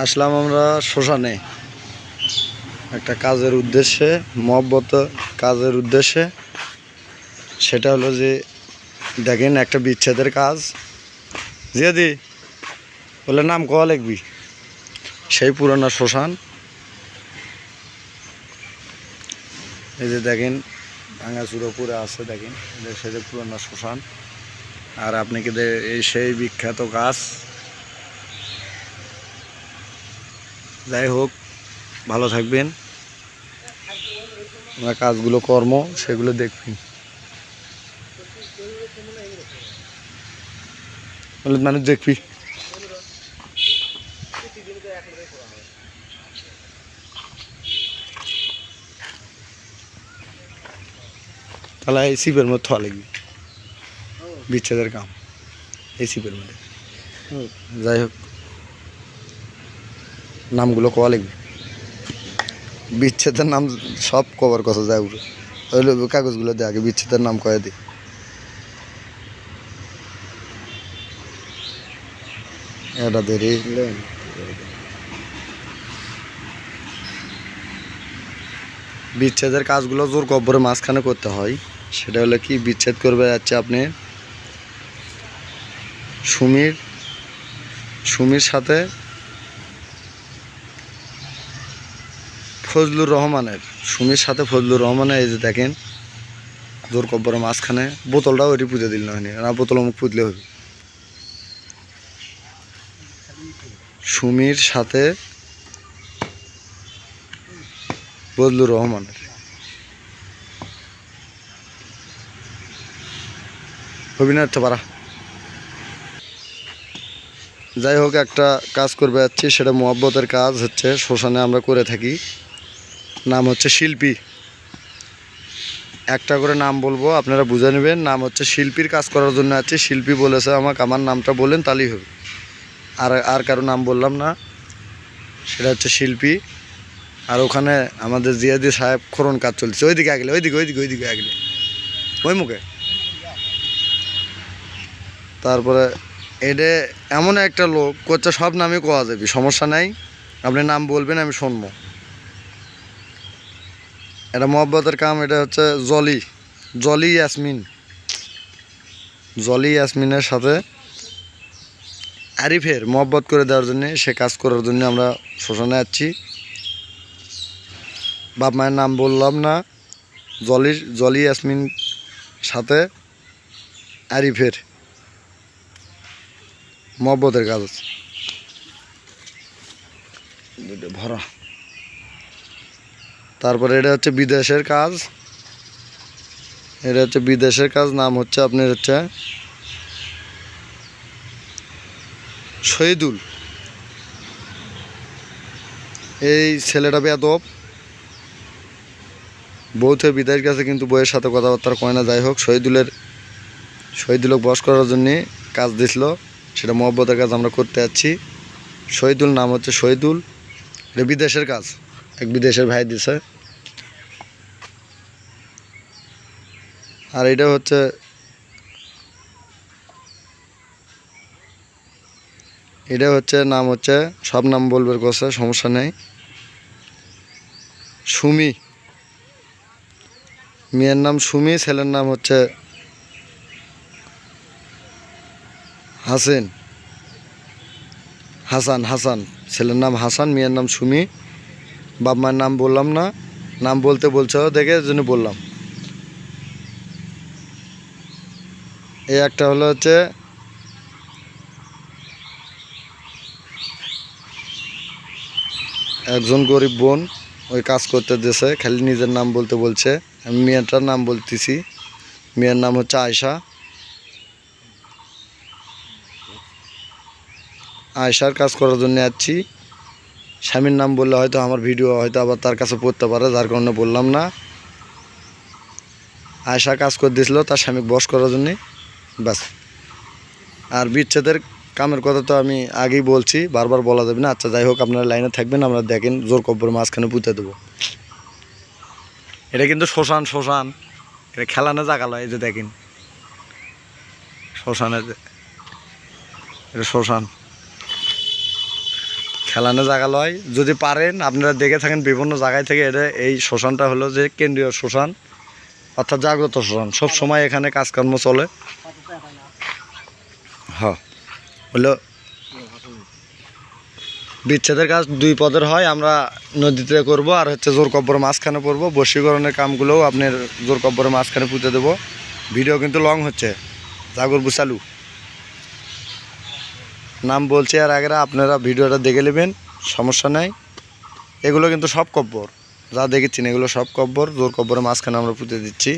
আসলাম আমরা শ্মশানে একটা কাজের উদ্দেশ্যে, মহব্বত কাজের উদ্দেশ্যে। সেটা হলো যে দেখেন একটা বিচ্ছেদের কাজ। জিয়াদি বলে নাম কয়া লিখবি, সেই পুরানো শ্মশান। এই যে দেখেন ভাঙাচুরো পুরে আছে, দেখেন সেটা পুরানো শ্মশান। আর আপনি কি এই সেই বিখ্যাত কাজ। যাই হোক, ভালো থাকবেন। আমরা কাজগুলো কর্ম সেগুলো দেখবেন। মানুষ দেখবি তাহলে এই সিপের মধ্যে থা লাগবি বিচ্ছেদের কাম এই সিপের মধ্যে। যাই হোক, নামগুলো কয়া লিখবি, বিচ্ছেদের নাম সব কভার কথা যায় উঠে। ওই কাগজগুলো দে আগে, বিচ্ছেদের নাম কয়ে দি। এটা দেরি বিচ্ছেদের কাজগুলো জোর কব্বরে মাঝখানে করতে হয়। সেটা হলো কি, বিচ্ছেদ করবে যাচ্ছে আপনি সুমির সাথে ফজলুর রহমানের, সুমির সাথে ফজলুর রহমানের। এই যে দেখেন জোর কব্বরের মাঝখানে। বোতলটাও ওইটি পুঁতে দিল না, বোতল মুখ পুঁতলে হবে। সুমির সাথে ফজলুর রহমানের অভিনয় পারা। যাই হোক, একটা কাজ করবে যাচ্ছি, সেটা মহব্বতের কাজ হচ্ছে শ্মশানে আমরা করে থাকি। নাম হচ্ছে শিল্পী। একটা করে নাম বলবো, আপনারা বুঝে নেবেন। নাম হচ্ছে শিল্পীর কাজ করার জন্য আছে। শিল্পী বলেছে আমাকে, আমার নামটা বলেন তাহলেই হবে। আর কারো নাম বললাম না, সেটা হচ্ছে শিল্পী। আর ওখানে আমাদের জিয়াদি সাহেব খরণ কাজ চলছে। ওইদিকে আগলে, ওইদিকে আগলে, ওই মুখে। তারপরে এটা এমন একটা লোক করছে, সব নামই কোয়া যাবে, সমস্যা নাই। আপনি নাম বলবেন, আমি শুনবো। এটা মহব্বতের কাম। এটা হচ্ছে জলি ইয়াসমিনের সাথে আরিফের মহব্বত করে দেওয়ার জন্য, সে কাজ করার জন্য আমরা শ্মশানে যাচ্ছি। বাপ মায়ের নাম বললাম না। জলি ইয়াসমিন সাথে আরিফের মহব্বতের কাজ আছে ভরা। তারপরে এটা হচ্ছে বিদেশের কাজ। নাম হচ্ছে আপনার হচ্ছে শহীদুল। এই ছেলেটা বেয়াদব, বউ থেকে বিদেশ গেছে কিন্তু বইয়ের সাথে কথাবার্তা কয় না। যাই হোক, শহীদুলক বস করার জন্যে কাজ দিছিল, সেটা মহব্বতের কাজ আমরা করতে যাচ্ছি। শহীদুল, নাম হচ্ছে শহীদুল। এটা বিদেশের কাজ, এক বিদেশের ভাই দিছে। আর এটা হচ্ছে নাম হচ্ছে, সব নাম বলবার কথা, সমস্যা নেই। সুমি, মেয়ের নাম সুমি, ছেলের নাম হচ্ছে হাসান। ছেলের নাম হাসান, মেয়ের নাম সুমি। বাপ মায়ের নাম বললাম না, নাম বলতে বলছে দেখে জন্য বললাম। এই একটা হলো হচ্ছে একজন গরিব বোন, ওই কাজ করতে দিয়েছে, খালি নিজের নাম বলতে বলছে। আমি মেয়েটার নাম বলতেছি, মেয়ের নাম হচ্ছে আয়শার কাজ করার জন্য যাচ্ছি। স্বামীর নাম বললে হয়তো আমার ভিডিও হয়তো আবার তার কাছে পড়তে পারে, যার কারণে বললাম না। আয়শা কাজ করে দিয়েছিল তার স্বামীকে বশ করার জন্যে, ব্যাস। আর বিচ্ছেদের কামের কথা তো আমি আগেই বলছি, বারবার বলা যাবে না। আচ্ছা, যাই হোক, আপনারা লাইনে থাকবেন। আমরা দেখেন জোর কব্বর মাঝখানে পুঁতে দেবো। এটা কিন্তু শ্মশান, এটা খেলানো জাগালো। এই যে দেখেন শ্মশানে, এটা শ্মশান, খেলানো জায়গা লয়। যদি পারেন আপনারা দেখে থাকেন বিভিন্ন জায়গায় থেকে, এটা এই শ্মশানটা হলো যে কেন্দ্রীয় শ্মশান, অর্থাৎ জাগ্রত শ্মশান। সব সময় এখানে কাজকর্ম চলে। হ্যাঁ, হলো বিচ্ছেদের কাজ 2 পদের হয়। আমরা নদীতে করব, আর হচ্ছে জোর কব্বর মাঝখানে পড়বো। বশীকরণের কামগুলোও আপনার জোর কব্বরের মাঝখানে পুঁতে দেবো। ভিডিও কিন্তু লং হচ্ছে। জাগর বুসালু নাম বলছি, আর আগেরা আপনারা ভিডিওটা দেখে নেবেন, সমস্যা নাই। এগুলো কিন্তু সব কব্বর, যা দেখেছেন এগুলো সব কব্বর। জোর কব্বরের মাঝখানে আমরা পুঁতে দিচ্ছি।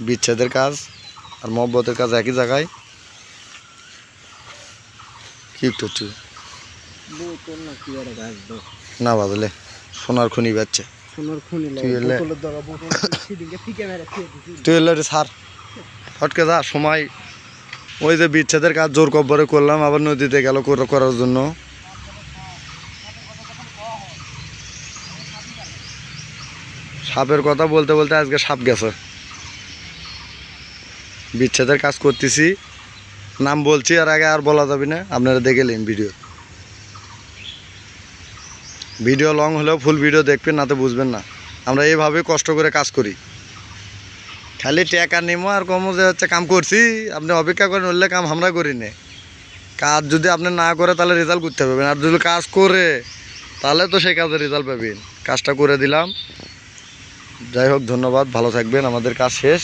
বিচ্ছেদের কাজ আর মহব্বতের কাজ একই জায়গায়। কি একটু না বাদলে সোনার খুনি বাচ্চা, তুই এলে সার ফটকে যা। সময় ওই যে বিচ্ছেদের কাজ জোর কব্বরে করলাম, আবার নদীতে গেল করার জন্য। সাপের কথা বলতে বলতে আজকে সাপ গেছে। বিচ্ছেদের কাজ করতেছি, নাম বলছি, আর আগে আর বলা যাবে না। আপনারা দেখে নিন ভিডিও লং হলেও ফুল ভিডিও দেখবেন, না তো বুঝবেন না। আমরা এইভাবে কষ্ট করে কাজ করি, খালি টাকা নিমো আর কমো যে হচ্ছে কাম করছি। আপনি অপেক্ষা করেন, উঠলে কাম আমরা করি না। কাজ যদি আপনি না করে তাহলে রেজাল্ট করতে পারবেন, আর যদি কাজ করে তাহলে তো সেই কাজের রেজাল্ট পাবেন। কাজটা করে দিলাম। যাই হোক, ধন্যবাদ, ভালো থাকবেন। আমাদের কাজ শেষ।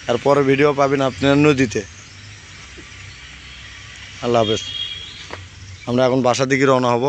আর পরে ভিডিও পাবেন আপনার নদীতে। আল্লাহ হাফেজ। আমরা এখন বাসা দিকে রওনা হব।